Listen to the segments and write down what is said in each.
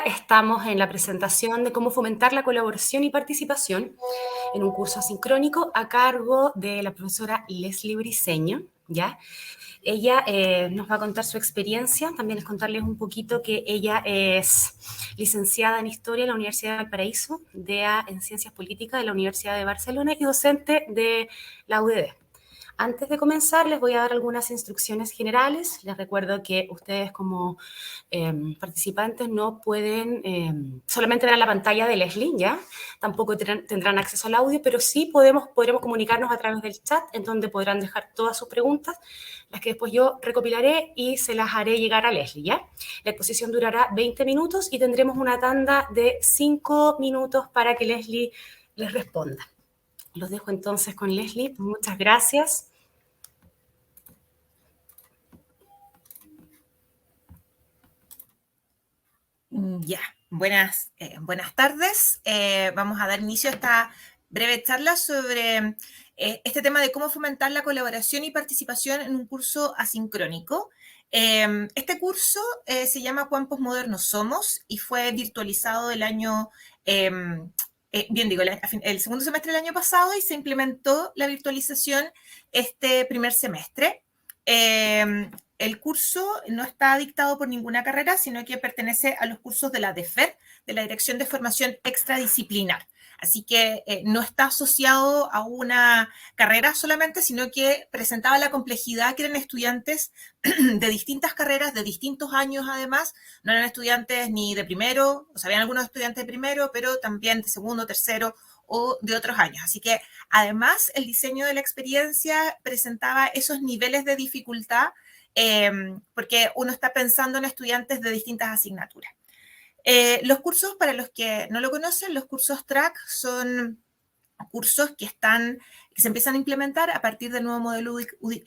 estamos en la presentación de cómo fomentar la colaboración y participación en un curso asincrónico a cargo de la profesora Leslie Briceño, ¿ya? Ella nos va a contar su experiencia, también es contarles un poquito que ella es licenciada en Historia en la Universidad de Valparaíso, DEA en Ciencias Políticas de la Universidad de Barcelona y docente de la UDD. Antes de comenzar, les voy a dar algunas instrucciones generales. Les recuerdo que ustedes como participantes no pueden solamente ver la pantalla de Leslie, ¿ya? Tampoco tendrán acceso al audio, pero sí podremos comunicarnos a través del chat, en donde podrán dejar todas sus preguntas, las que después yo recopilaré y se las haré llegar a Leslie, ¿ya? La exposición durará 20 minutos y tendremos una tanda de 5 minutos para que Leslie les responda. Los dejo entonces con Leslie. Muchas gracias. Ya, buenas tardes. Vamos a dar inicio a esta breve charla sobre este tema de cómo fomentar la colaboración y participación en un curso asincrónico. Este curso se llama ¿Cuán posmodernos somos? Y fue virtualizado el año, el segundo semestre del año pasado, y se implementó la virtualización este primer semestre. El curso no está dictado por ninguna carrera, sino que pertenece a los cursos de la DEFED, de la Dirección de Formación Extradisciplinar. Así que no está asociado a una carrera solamente, sino que presentaba la complejidad que eran estudiantes de distintas carreras, de distintos años además. No eran estudiantes ni de primero, o sea, habían algunos estudiantes de primero, pero también de segundo, tercero o de otros años. Así que además el diseño de la experiencia presentaba esos niveles de dificultad porque uno está pensando en estudiantes de distintas asignaturas. Los cursos, para los que no lo conocen, los cursos TRAC son cursos que se empiezan a implementar a partir del nuevo modelo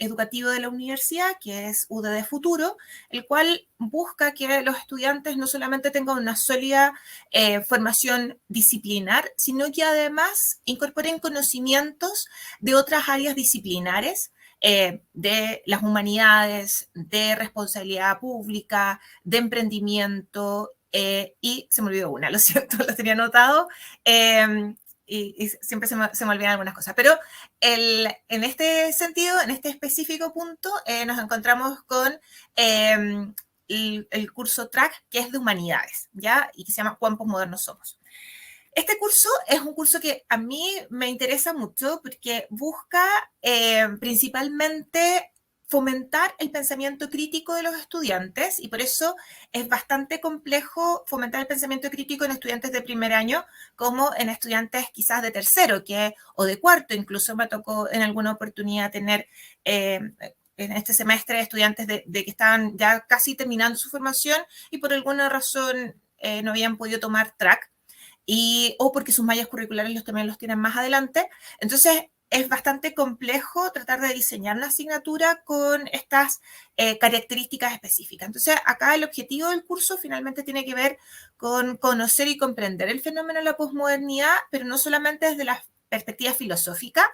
educativo de la universidad, que es UDD Futuro, el cual busca que los estudiantes no solamente tengan una sólida formación disciplinar, sino que además incorporen conocimientos de otras áreas disciplinares, de las humanidades, de responsabilidad pública, de emprendimiento, y se me olvidó una, lo siento, lo tenía anotado, y siempre se me olvidan algunas cosas. Pero en este sentido, en este específico punto, nos encontramos con el curso TRAC, que es de humanidades, ¿ya? Y que se llama ¿Cuán posmodernos somos? Este curso es un curso que a mí me interesa mucho porque busca principalmente fomentar el pensamiento crítico de los estudiantes, y por eso es bastante complejo fomentar el pensamiento crítico en estudiantes de primer año como en estudiantes quizás de tercero o de cuarto. Incluso me tocó en alguna oportunidad tener en este semestre estudiantes de que estaban ya casi terminando su formación y por alguna razón no habían podido tomar track, o porque sus mallas curriculares también los tienen más adelante. Entonces es bastante complejo tratar de diseñar una asignatura con estas características específicas. Entonces acá el objetivo del curso finalmente tiene que ver con conocer y comprender el fenómeno de la posmodernidad, pero no solamente desde la perspectiva filosófica,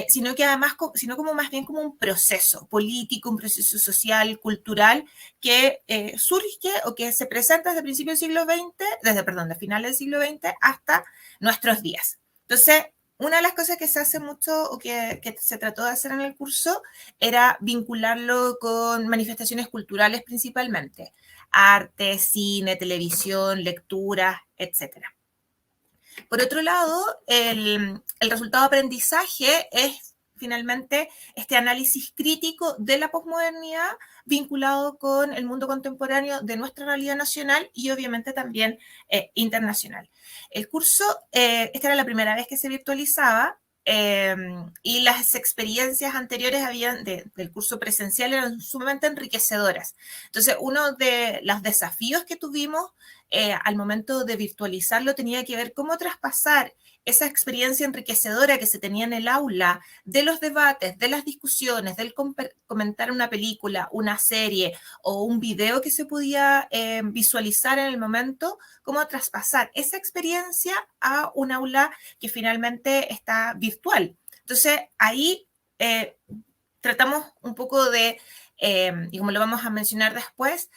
sino que además, sino como más bien como un proceso político, un proceso social, cultural, que surge o que se presenta desde principios del siglo XX, de finales del siglo XX hasta nuestros días. Entonces, una de las cosas que se hace mucho o que se trató de hacer en el curso era vincularlo con manifestaciones culturales principalmente, arte, cine, televisión, lectura, etcétera. Por otro lado, el resultado de aprendizaje es finalmente este análisis crítico de la posmodernidad vinculado con el mundo contemporáneo de nuestra realidad nacional y obviamente también internacional. El curso, esta era la primera vez que se virtualizaba, y las experiencias anteriores del curso presencial eran sumamente enriquecedoras. Entonces, uno de los desafíos que tuvimos al momento de virtualizarlo tenía que ver cómo traspasar esa experiencia enriquecedora que se tenía en el aula, de los debates, de las discusiones, del comentar una película, una serie o un video que se podía visualizar en el momento, cómo traspasar esa experiencia a un aula que finalmente está virtual. Entonces, ahí tratamos un poco de y como lo vamos a mencionar después,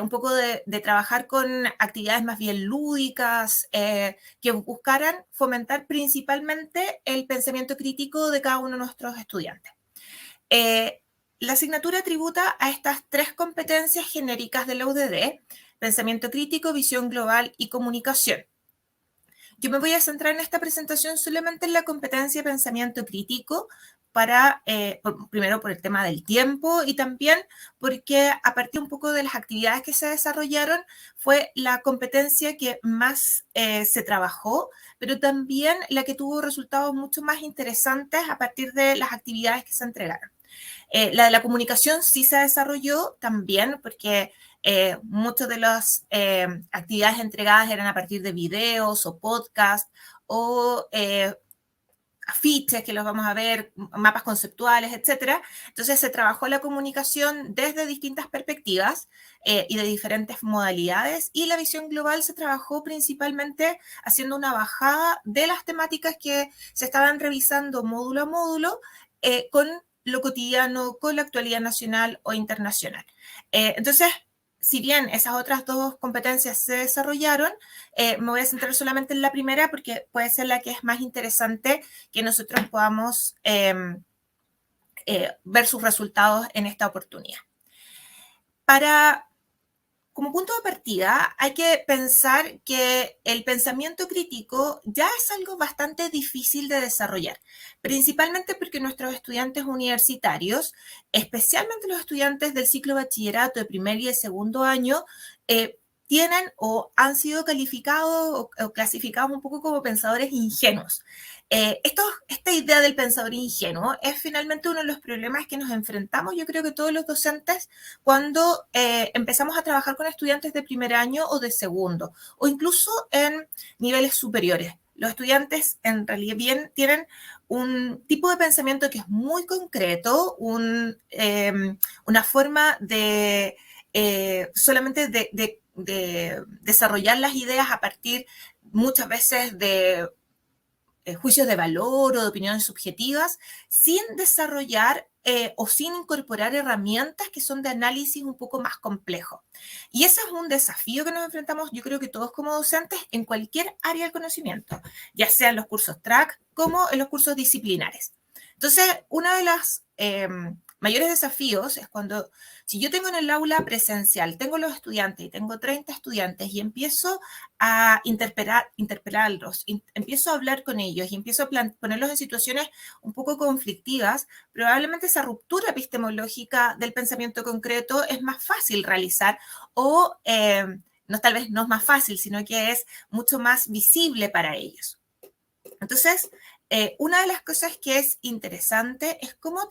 un poco de trabajar con actividades más bien lúdicas, que buscaran fomentar principalmente el pensamiento crítico de cada uno de nuestros estudiantes. La asignatura tributa a estas 3 competencias genéricas de la UDD: pensamiento crítico, visión global y comunicación. Yo me voy a centrar en esta presentación solamente en la competencia de pensamiento crítico, primero por el tema del tiempo y también porque a partir un poco de las actividades que se desarrollaron fue la competencia que más se trabajó, pero también la que tuvo resultados mucho más interesantes a partir de las actividades que se entregaron. La de la comunicación sí se desarrolló también porque muchas de las actividades entregadas eran a partir de videos o podcasts o afiches que los vamos a ver, mapas conceptuales, etcétera. Entonces se trabajó la comunicación desde distintas perspectivas y de diferentes modalidades, y la visión global se trabajó principalmente haciendo una bajada de las temáticas que se estaban revisando módulo a módulo con lo cotidiano, con la actualidad nacional o internacional. Entonces, si bien esas otras 2 competencias se desarrollaron, me voy a centrar solamente en la primera porque puede ser la que es más interesante que nosotros podamos ver sus resultados en esta oportunidad. Como punto de partida, hay que pensar que el pensamiento crítico ya es algo bastante difícil de desarrollar, principalmente porque nuestros estudiantes universitarios, especialmente los estudiantes del ciclo bachillerato de primer y de segundo año, tienen o han sido calificados o clasificados un poco como pensadores ingenuos. Esta idea del pensador ingenuo es finalmente uno de los problemas que nos enfrentamos, yo creo que todos los docentes, cuando empezamos a trabajar con estudiantes de primer año o de segundo, o incluso en niveles superiores. Los estudiantes en realidad bien tienen un tipo de pensamiento que es muy concreto, una forma de solamente de desarrollar las ideas a partir muchas veces de juicios de valor o de opiniones subjetivas, sin desarrollar o sin incorporar herramientas que son de análisis un poco más complejo. Y ese es un desafío que nos enfrentamos, yo creo que todos como docentes, en cualquier área del conocimiento, ya sea en los cursos track como en los cursos disciplinares. Entonces, una de las mayores desafíos es cuando, si yo tengo en el aula presencial, tengo los estudiantes y tengo 30 estudiantes y empiezo a interpelarlos, empiezo a hablar con ellos y empiezo a ponerlos en situaciones un poco conflictivas, probablemente esa ruptura epistemológica del pensamiento concreto es más fácil realizar o no, tal vez no es más fácil, sino que es mucho más visible para ellos. Entonces, una de las cosas que es interesante es cómo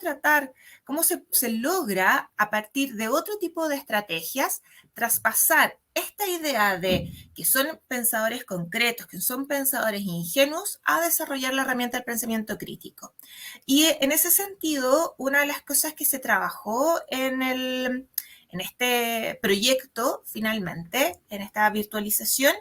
se logra a partir de otro tipo de estrategias traspasar esta idea de que son pensadores concretos, que son pensadores ingenuos, a desarrollar la herramienta del pensamiento crítico. Y en ese sentido, una de las cosas que se trabajó en este proyecto, finalmente, en esta virtualización,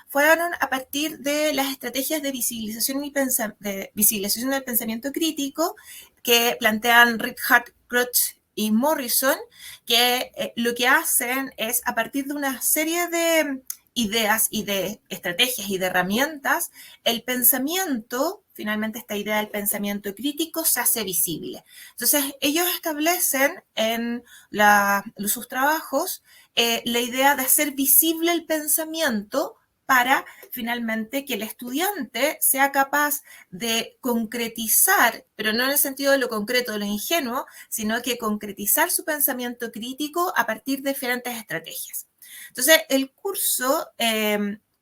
fueron a partir de las estrategias de visibilización, del pensamiento crítico que plantean Richard Kroc y Morrison, que lo que hacen es, a partir de una serie de ideas y de estrategias y de herramientas, el pensamiento, finalmente esta idea del pensamiento crítico, se hace visible. Entonces, ellos establecen en sus trabajos la idea de hacer visible el pensamiento para finalmente que el estudiante sea capaz de concretizar, pero no en el sentido de lo concreto, de lo ingenuo, sino que concretizar su pensamiento crítico a partir de diferentes estrategias. Entonces, el curso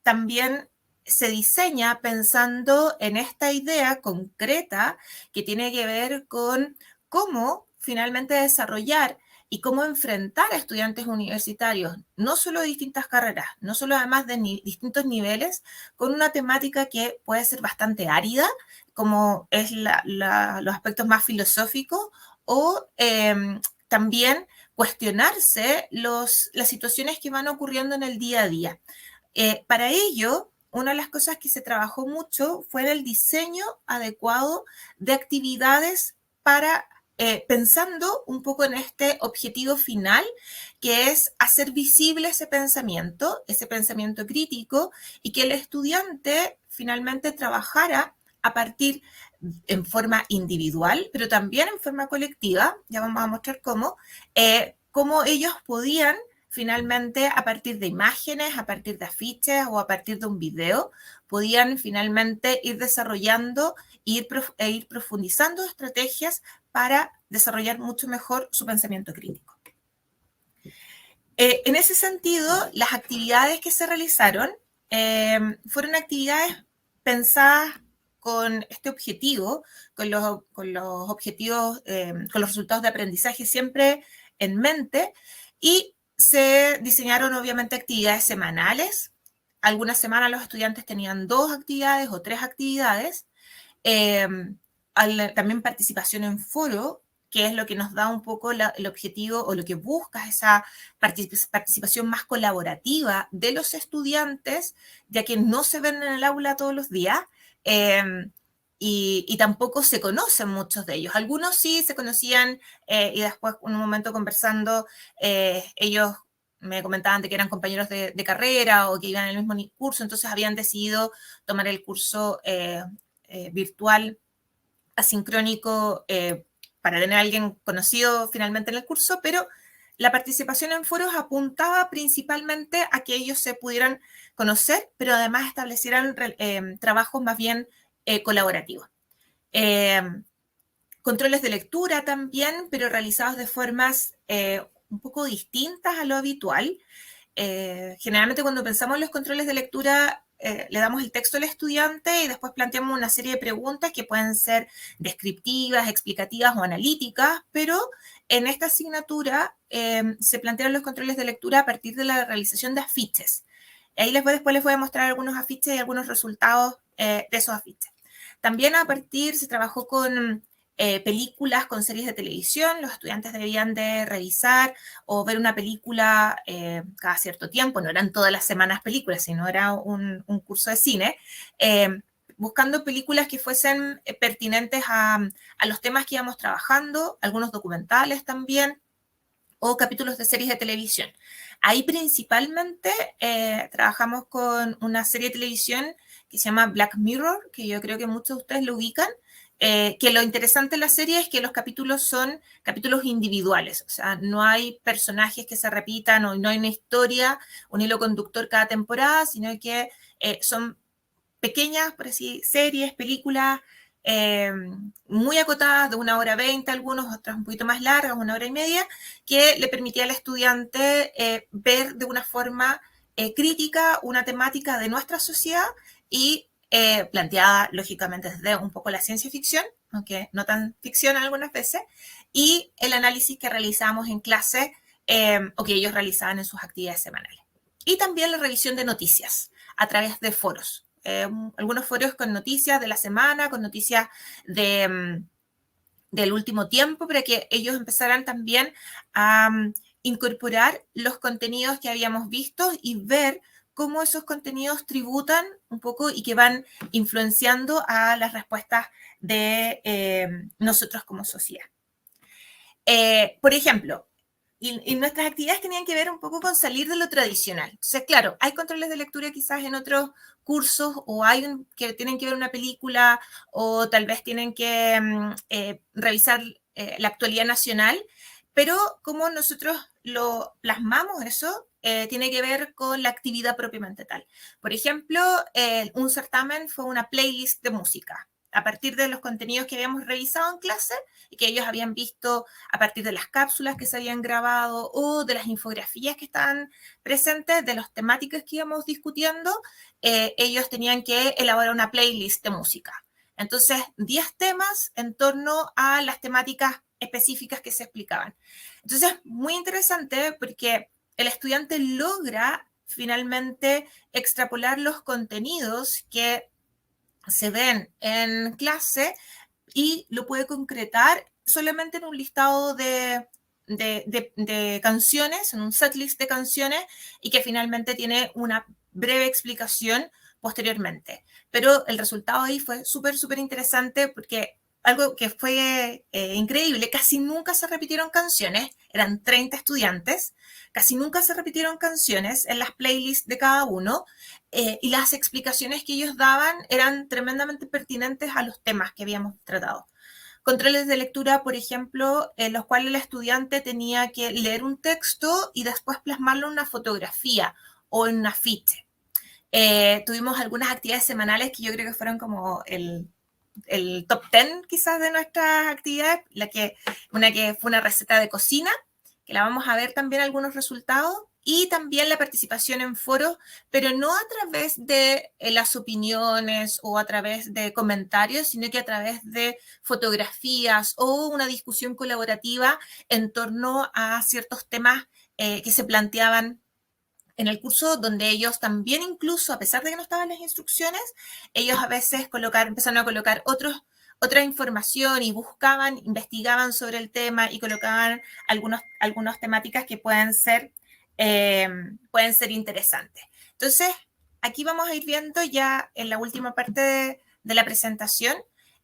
también se diseña pensando en esta idea concreta que tiene que ver con cómo finalmente desarrollar y cómo enfrentar a estudiantes universitarios, no solo de distintas carreras, no solo además de distintos niveles, con una temática que puede ser bastante árida, como es los aspectos más filosóficos, o también cuestionarse las situaciones que van ocurriendo en el día a día. Para ello, una de las cosas que se trabajó mucho fue el diseño adecuado de actividades para pensando un poco en este objetivo final, que es hacer visible ese pensamiento crítico, y que el estudiante finalmente trabajara a partir en forma individual, pero también en forma colectiva, ya vamos a mostrar cómo ellos podían finalmente, a partir de imágenes, a partir de afiches o a partir de un video, podían finalmente ir desarrollando e ir profundizando estrategias para desarrollar mucho mejor su pensamiento crítico. En ese sentido, las actividades que se realizaron fueron actividades pensadas con este objetivo, con los objetivos, con los resultados de aprendizaje siempre en mente, y se diseñaron obviamente actividades semanales. Algunas semanas los estudiantes tenían 2 actividades o 3 actividades. Eh, también participación en foro, que es lo que nos da un poco el objetivo, o lo que busca es esa participación más colaborativa de los estudiantes, ya que no se ven en el aula todos los días, y tampoco se conocen muchos de ellos. Algunos sí se conocían, y después, en un momento conversando, ellos me comentaban de que eran compañeros de carrera o que iban en el mismo curso, entonces habían decidido tomar el curso virtual asincrónico, para tener a alguien conocido finalmente en el curso, pero la participación en foros apuntaba principalmente a que ellos se pudieran conocer, pero además establecieran trabajos más bien colaborativos. Controles de lectura también, pero realizados de formas un poco distintas a lo habitual. Generalmente cuando pensamos en los controles de lectura, le damos el texto al estudiante y después planteamos una serie de preguntas que pueden ser descriptivas, explicativas o analíticas, pero en esta asignatura se plantearon los controles de lectura a partir de la realización de afiches. Ahí después les voy a mostrar algunos afiches y algunos resultados de esos afiches. También se trabajó con películas, con series de televisión. Los estudiantes debían de revisar o ver una película cada cierto tiempo. No eran todas las semanas películas, sino era un curso de cine, buscando películas que fuesen pertinentes a los temas que íbamos trabajando, algunos documentales también, o capítulos de series de televisión. Ahí principalmente trabajamos con una serie de televisión que se llama Black Mirror, que yo creo que muchos de ustedes lo ubican, que lo interesante de la serie es que los capítulos son capítulos individuales, o sea, no hay personajes que se repitan, o no hay una historia, un hilo conductor cada temporada, sino que son pequeñas, por así, series, películas, muy acotadas, de 1 hora 20, algunos, otras un poquito más largas, 1 hora y media, que le permitía al estudiante ver de una forma crítica una temática de nuestra sociedad, y planteada lógicamente desde un poco la ciencia ficción, aunque no tan ficción algunas veces, y el análisis que realizamos en clase, o que ellos realizaban en sus actividades semanales. Y también la revisión de noticias a través de foros. Algunos foros con noticias de la semana, con noticias del último tiempo, para que ellos empezaran también a incorporar los contenidos que habíamos visto y ver cómo esos contenidos tributan un poco y que van influenciando a las respuestas de nosotros como sociedad. Por ejemplo, y nuestras actividades tenían que ver un poco con salir de lo tradicional. Entonces, claro, hay controles de lectura quizás en otros cursos, o hay que tienen que ver una película, o tal vez tienen que revisar la actualidad nacional, pero como nosotros lo plasmamos eso, tiene que ver con la actividad propiamente tal. Por ejemplo, un certamen fue una playlist de música a partir de los contenidos que habíamos revisado en clase y que ellos habían visto a partir de las cápsulas que se habían grabado o de las infografías que estaban presentes, de las temáticas que íbamos discutiendo. Ellos tenían que elaborar una playlist de música. Entonces, 10 temas en torno a las temáticas específicas que se explicaban. Entonces, muy interesante, porque el estudiante logra finalmente extrapolar los contenidos que se ven en clase y lo puede concretar solamente en un listado de canciones, en un setlist de canciones, y que finalmente tiene una breve explicación posteriormente. Pero el resultado ahí fue súper, súper interesante, porque algo que fue increíble, casi nunca se repitieron canciones, eran 30 estudiantes, casi nunca se repitieron canciones en las playlists de cada uno, y las explicaciones que ellos daban eran tremendamente pertinentes a los temas que habíamos tratado. Controles de lectura, por ejemplo, en los cuales el estudiante tenía que leer un texto y después plasmarlo en una fotografía o en un afiche. Tuvimos algunas actividades semanales que yo creo que fueron como el top 10 quizás de nuestras actividades, una que fue una receta de cocina, que la vamos a ver también algunos resultados, y también la participación en foros, pero no a través de las opiniones o a través de comentarios, sino que a través de fotografías o una discusión colaborativa en torno a ciertos temas que se planteaban en el curso, donde ellos también, incluso a pesar de que no estaban las instrucciones, ellos a veces empezaron a colocar otra información y buscaban, investigaban sobre el tema y colocaban algunas temáticas que pueden ser interesantes. Entonces, aquí vamos a ir viendo ya en la última parte de la presentación,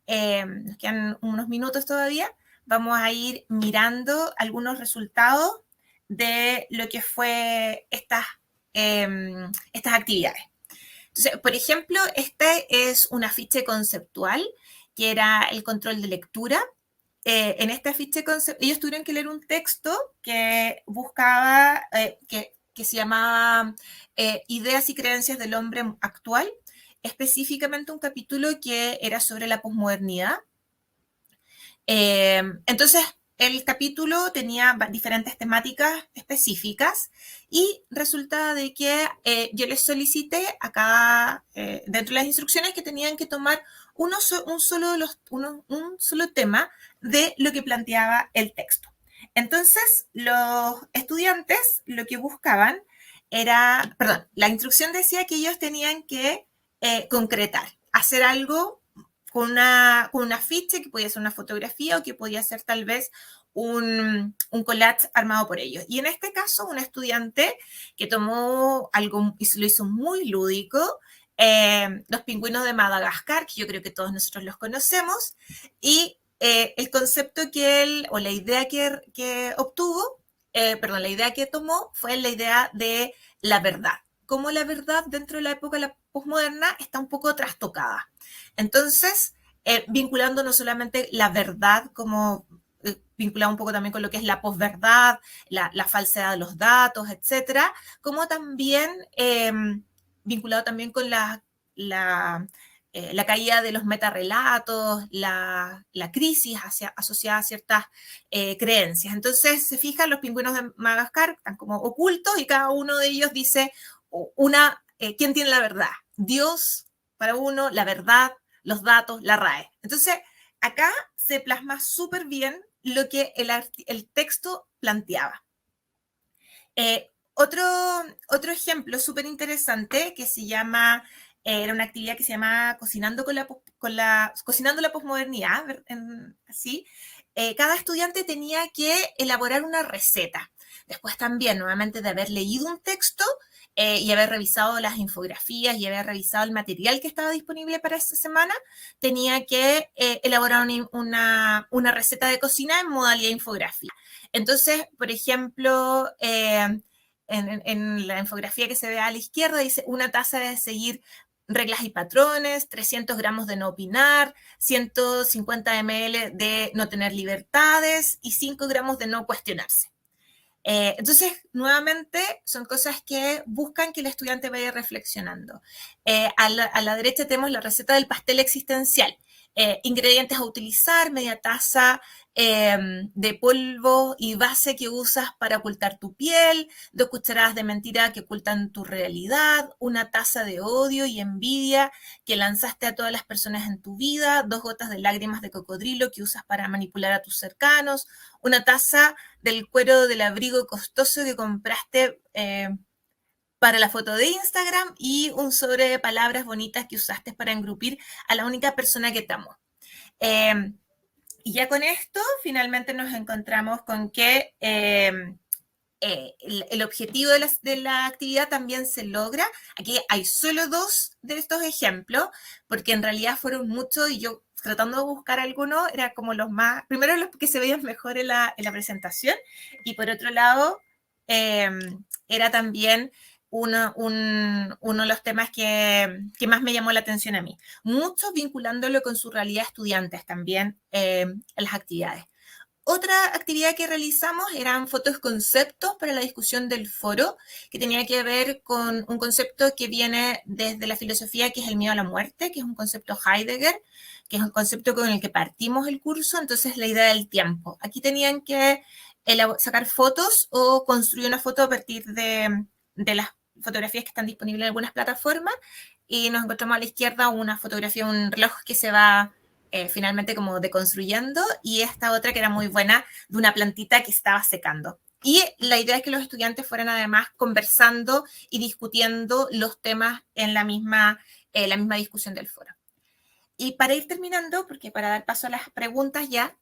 nos quedan unos minutos todavía, vamos a ir mirando algunos resultados de lo que fue estas actividades. Entonces, por ejemplo, este es un afiche conceptual que era el control de lectura. En este afiche ellos tuvieron que leer un texto que buscaba, que se llamaba Ideas y creencias del hombre actual, específicamente un capítulo que era sobre la posmodernidad. Entonces, el capítulo tenía diferentes temáticas específicas y resulta de que yo les solicité acá, dentro de las instrucciones, que tenían que tomar un solo tema de lo que planteaba el texto. Entonces, los estudiantes lo que buscaban era, la instrucción decía que ellos tenían que concretar, hacer algo con un afiche, que podía ser una fotografía o que podía ser tal vez un collage armado por ellos. Y en este caso, un estudiante que tomó algo y lo hizo muy lúdico, los pingüinos de Madagascar, que yo creo que todos nosotros los conocemos, y el concepto que él, o la idea que obtuvo, la idea que tomó fue la idea de la verdad. Cómo la verdad dentro de la época de la posmoderna está un poco trastocada. Entonces, vinculando no solamente la verdad como vinculado un poco también con lo que es la posverdad, la falsedad de los datos, etcétera, como también vinculado también con la caída de los metarrelatos, la crisis asociada a ciertas creencias. Entonces, se fijan, los pingüinos de Madagascar están como ocultos y cada uno de ellos dice ¿quién tiene la verdad? Dios, para uno, la verdad, los datos, la RAE. Entonces, acá se plasma súper bien lo que el texto planteaba. Otro ejemplo súper interesante que se llama, era una actividad que se llama Cocinando Cocinando la posmodernidad, ¿sí? Cada estudiante tenía que elaborar una receta. Después también, nuevamente, de haber leído un texto y haber revisado las infografías y haber revisado el material que estaba disponible para esta semana, tenía que elaborar una receta de cocina en modalidad infografía. Entonces, por ejemplo, en la infografía que se ve a la izquierda dice una taza de seguir reglas y patrones, 300 gramos de no opinar, 150 ml de no tener libertades y 5 gramos de no cuestionarse. Entonces, nuevamente, son cosas que buscan que el estudiante vaya reflexionando. A la derecha tenemos la receta del pastel existencial. Ingredientes a utilizar: media taza de polvo y base que usas para ocultar tu piel, 2 cucharadas de mentira que ocultan tu realidad, una taza de odio y envidia que lanzaste a todas las personas en tu vida, 2 gotas de lágrimas de cocodrilo que usas para manipular a tus cercanos, una taza del cuero del abrigo costoso que compraste para la foto de Instagram y un sobre de palabras bonitas que usaste para engrupir a la única persona que te amó. Y ya con esto finalmente nos encontramos con que el objetivo de la actividad también se logra. Aquí hay solo 2 de estos ejemplos, porque en realidad fueron muchos y yo tratando de buscar alguno, era como los más, primero los que se veían mejor en la presentación, y por otro lado, era también uno de los temas que más me llamó la atención a mí. Muchos vinculándolo con su realidad estudiantes también en las actividades. Otra actividad que realizamos eran fotos conceptos para la discusión del foro, que tenía que ver con un concepto que viene desde la filosofía, que es el miedo a la muerte, que es un concepto Heidegger, que es un concepto con el que partimos el curso, entonces la idea del tiempo. Aquí tenían que sacar fotos o construir una foto a partir de las fotografías que están disponibles en algunas plataformas, y nos encontramos a la izquierda una fotografía, un reloj que se va finalmente como deconstruyendo, y esta otra que era muy buena, de una plantita que estaba secando. Y la idea es que los estudiantes fueran además conversando y discutiendo los temas en la misma discusión del foro. Y para ir terminando, porque para dar paso a las preguntas ya,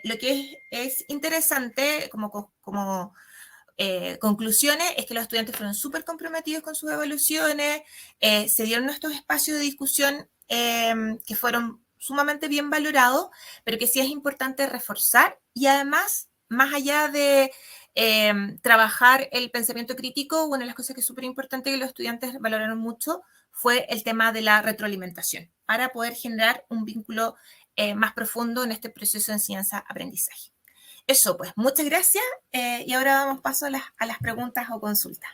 lo que es interesante como conclusiones es que los estudiantes fueron súper comprometidos con sus evaluaciones, se dieron estos espacios de discusión que fueron sumamente bien valorados, pero que sí es importante reforzar, y además, más allá de trabajar el pensamiento crítico, una de las cosas que es súper importante que los estudiantes valoraron mucho fue el tema de la retroalimentación, para poder generar un vínculo más profundo en este proceso de enseñanza-aprendizaje. Eso, pues, muchas gracias, y ahora damos paso a las preguntas o consultas.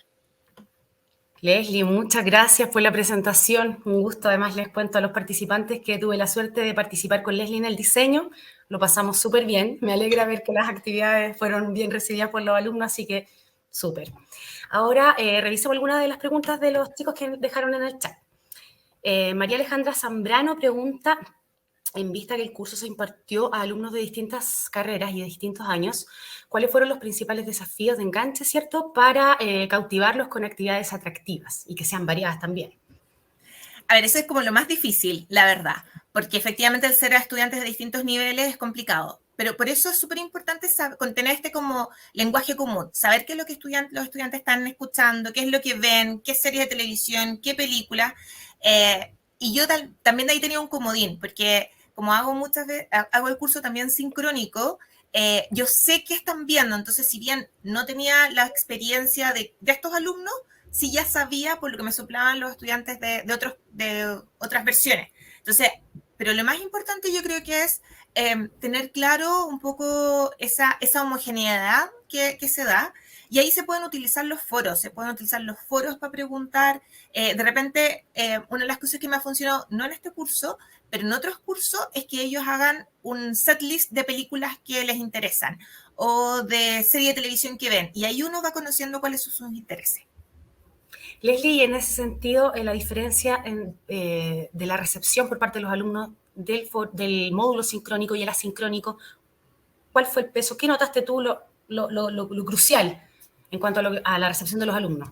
Leslie, muchas gracias por la presentación. Un gusto. Además, les cuento a los participantes que tuve la suerte de participar con Leslie en el diseño. Lo pasamos súper bien. Me alegra ver que las actividades fueron bien recibidas por los alumnos, así que súper. Ahora revisemos algunas de las preguntas de los chicos que dejaron en el chat. María Alejandra Zambrano pregunta, en vista que el curso se impartió a alumnos de distintas carreras y de distintos años, ¿cuáles fueron los principales desafíos de enganche, cierto, para cautivarlos con actividades atractivas y que sean variadas también? A ver, eso es como lo más difícil, la verdad, porque efectivamente el ser a estudiantes de distintos niveles es complicado, pero por eso es súper importante tener este como lenguaje común, saber qué es lo que los estudiantes están escuchando, qué es lo que ven, qué series de televisión, qué películas, y yo también de ahí tenía un comodín, porque como hago muchas veces, hago el curso también sincrónico, yo sé qué están viendo, entonces si bien no tenía la experiencia de estos alumnos, sí ya sabía por lo que me soplaban los estudiantes de otras versiones. Entonces, pero lo más importante yo creo que es tener claro un poco esa homogeneidad que se da, y ahí se pueden utilizar los foros para preguntar. De repente, una de las cosas que me ha funcionado, no en este curso, pero en otros cursos, es que ellos hagan un setlist de películas que les interesan o de serie de televisión que ven, y ahí uno va conociendo cuáles son sus intereses. Leslie, en ese sentido, la diferencia de la recepción por parte de los alumnos del módulo sincrónico y el asincrónico, ¿cuál fue el peso? ¿Qué notaste tú lo crucial en cuanto a la recepción de los alumnos?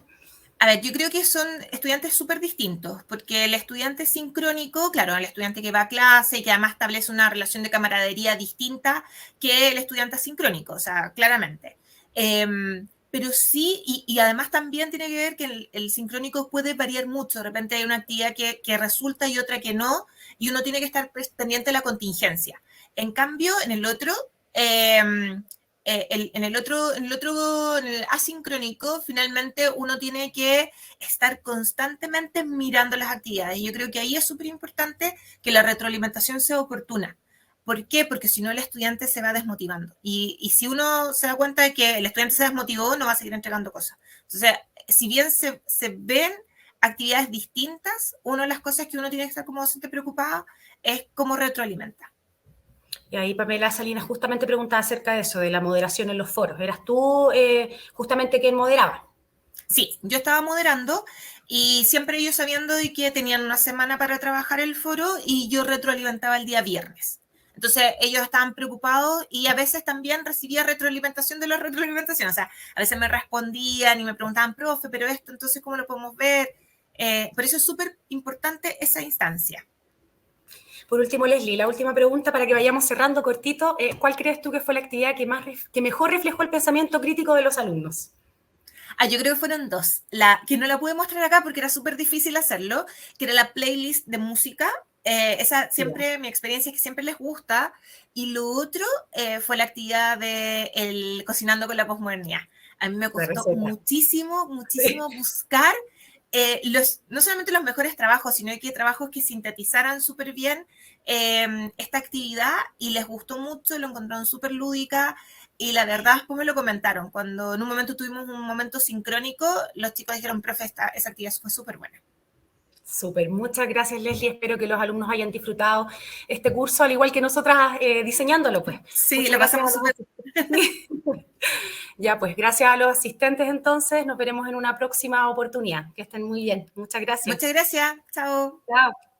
A ver, yo creo que son estudiantes súper distintos, porque el estudiante sincrónico, claro, el estudiante que va a clase y que además establece una relación de camaradería distinta que el estudiante asincrónico, o sea, claramente. Pero sí, y además también tiene que ver que el sincrónico puede variar mucho. De repente hay una actividad que resulta y otra que no, y uno tiene que estar pendiente de la contingencia. En cambio, en el otro, en el asincrónico, finalmente uno tiene que estar constantemente mirando las actividades. Y yo creo que ahí es súper importante que la retroalimentación sea oportuna. ¿Por qué? Porque si no, el estudiante se va desmotivando. Y si uno se da cuenta de que el estudiante se desmotivó, no va a seguir entregando cosas. Entonces, si bien se ven actividades distintas, una de las cosas que uno tiene que estar como docente preocupado es cómo retroalimenta. Y ahí Pamela Salinas justamente preguntaba acerca de eso, de la moderación en los foros. ¿Eras tú justamente quien moderaba? Sí, yo estaba moderando, y siempre ellos sabiendo de que tenían una semana para trabajar el foro, y yo retroalimentaba el día viernes. Entonces ellos estaban preocupados, y a veces también recibía retroalimentación de la retroalimentación. O sea, a veces me respondían y me preguntaban, profe, pero esto, entonces, ¿cómo lo podemos ver? Por eso es súper importante esa instancia. Por último, Leslie, la última pregunta para que vayamos cerrando cortito. ¿Cuál crees tú que fue la actividad que mejor reflejó el pensamiento crítico de los alumnos? Yo creo que fueron dos. Que no la pude mostrar acá porque era súper difícil hacerlo, que era la playlist de música. Esa Ya, siempre, mi experiencia es que siempre les gusta. Y lo otro fue la actividad de el Cocinando con la Posmodernidad. A mí me de costó receta. muchísimo, Sí. muchísimo buscar no solamente los mejores trabajos, sino que trabajos que sintetizaran súper bien esta actividad y les gustó mucho, lo encontraron súper lúdica y la verdad después me lo comentaron. Cuando en un momento tuvimos un momento sincrónico, los chicos dijeron, profe, esa actividad fue súper buena. Súper, muchas gracias Leslie, espero que los alumnos hayan disfrutado este curso, al igual que nosotras diseñándolo, pues. Sí, Muchas lo gracias a pasamos los súper. asistentes. Ya, pues gracias a los asistentes entonces, nos veremos en una próxima oportunidad. Que estén muy bien. Muchas gracias. Muchas gracias. Chao. Chao.